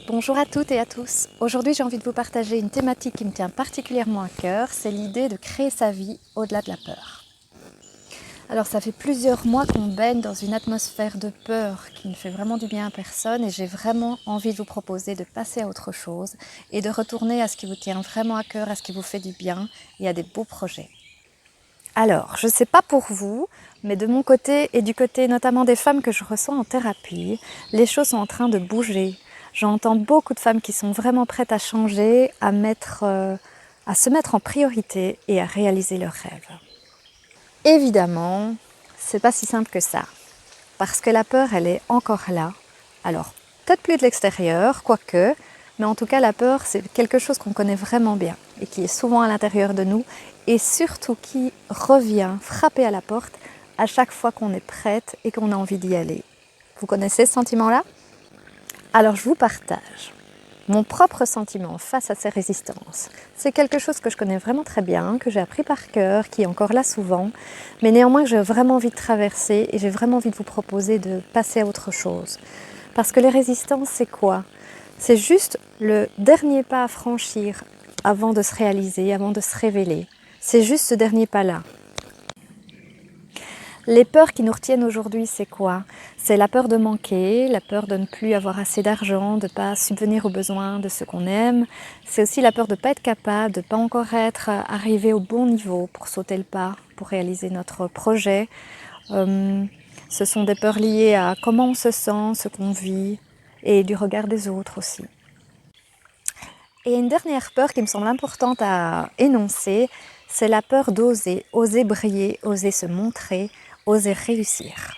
Bonjour à toutes et à tous. Aujourd'hui, j'ai envie de vous partager une thématique qui me tient particulièrement à cœur, c'est l'idée de créer sa vie au-delà de la peur. Alors, ça fait plusieurs mois qu'on baigne dans une atmosphère de peur qui ne fait vraiment du bien à personne et j'ai vraiment envie de vous proposer de passer à autre chose et de retourner à ce qui vous tient vraiment à cœur, à ce qui vous fait du bien et à des beaux projets. Alors, je ne sais pas pour vous, mais de mon côté et du côté notamment des femmes que je reçois en thérapie, les choses sont en train de bouger. J'entends beaucoup de femmes qui sont vraiment prêtes à changer, à se mettre en priorité et à réaliser leurs rêves. Évidemment, c'est pas si simple que ça, parce que la peur, elle est encore là. Alors, peut-être plus de l'extérieur, quoique, mais en tout cas, la peur, c'est quelque chose qu'on connaît vraiment bien et qui est souvent à l'intérieur de nous et surtout qui revient frapper à la porte à chaque fois qu'on est prête et qu'on a envie d'y aller. Vous connaissez ce sentiment-là ? Alors, je vous partage mon propre sentiment face à ces résistances. C'est quelque chose que je connais vraiment très bien, que j'ai appris par cœur, qui est encore là souvent, mais néanmoins que j'ai vraiment envie de traverser et j'ai vraiment envie de vous proposer de passer à autre chose. Parce que les résistances, c'est quoi ? C'est juste le dernier pas à franchir avant de se réaliser, avant de se révéler. C'est juste ce dernier pas-là. Les peurs qui nous retiennent aujourd'hui, c'est quoi ? C'est la peur de manquer, la peur de ne plus avoir assez d'argent, de ne pas subvenir aux besoins de ceux qu'on aime. C'est aussi la peur de ne pas être capable, de ne pas encore être arrivé au bon niveau pour sauter le pas, pour réaliser notre projet. Ce sont des peurs liées à comment on se sent, ce qu'on vit et du regard des autres aussi. Et une dernière peur qui me semble importante à énoncer, c'est la peur d'oser, oser briller, oser se montrer, oser réussir.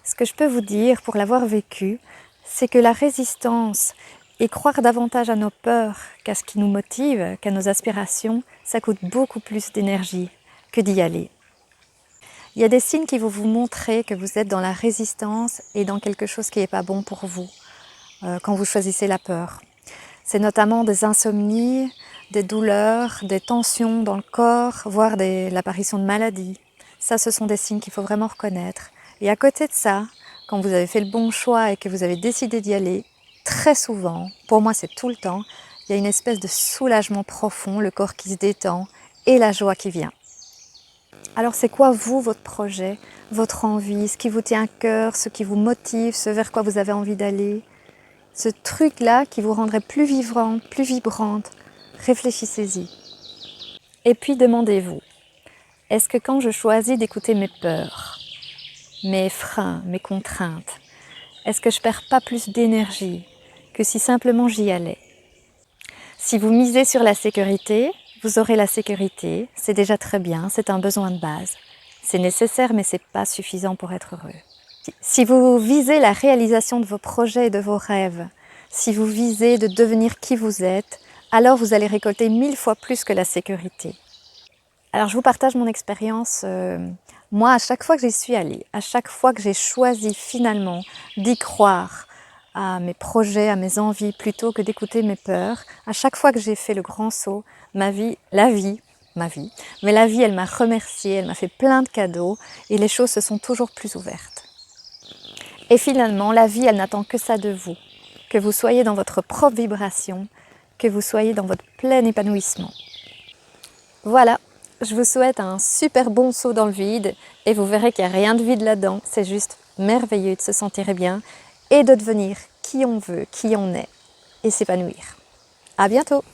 Ce que je peux vous dire pour l'avoir vécu, c'est que la résistance et croire davantage à nos peurs qu'à ce qui nous motive, qu'à nos aspirations, ça coûte beaucoup plus d'énergie que d'y aller. Il y a des signes qui vont vous montrer que vous êtes dans la résistance et dans quelque chose qui n'est pas bon pour vous quand vous choisissez la peur. C'est notamment des insomnies, des douleurs, des tensions dans le corps, voire l'apparition de maladies. Ça, ce sont des signes qu'il faut vraiment reconnaître. Et à côté de ça, quand vous avez fait le bon choix et que vous avez décidé d'y aller, très souvent, pour moi c'est tout le temps, il y a une espèce de soulagement profond, le corps qui se détend et la joie qui vient. Alors c'est quoi vous, votre projet, votre envie, ce qui vous tient à cœur, ce qui vous motive, ce vers quoi vous avez envie d'aller ? Ce truc-là qui vous rendrait plus vivante, plus vibrante, réfléchissez-y. Et puis demandez-vous, est-ce que quand je choisis d'écouter mes peurs, mes freins, mes contraintes, est-ce que je perds pas plus d'énergie que si simplement j'y allais ? Si vous misez sur la sécurité, vous aurez la sécurité, c'est déjà très bien, c'est un besoin de base. C'est nécessaire mais c'est pas suffisant pour être heureux. Si vous visez la réalisation de vos projets et de vos rêves, si vous visez de devenir qui vous êtes, alors vous allez récolter 1000 fois plus que la sécurité. Alors je vous partage mon expérience. Moi, à chaque fois que j'y suis allée, à chaque fois que j'ai choisi finalement d'y croire à mes projets, à mes envies, plutôt que d'écouter mes peurs, à chaque fois que j'ai fait le grand saut, la vie, elle m'a remerciée, elle m'a fait plein de cadeaux et les choses se sont toujours plus ouvertes. Et finalement, la vie, elle n'attend que ça de vous, que vous soyez dans votre propre vibration, que vous soyez dans votre plein épanouissement. Voilà, je vous souhaite un super bon saut dans le vide et vous verrez qu'il n'y a rien de vide là-dedans, c'est juste merveilleux de se sentir bien et de devenir qui on veut, qui on est et s'épanouir. À bientôt!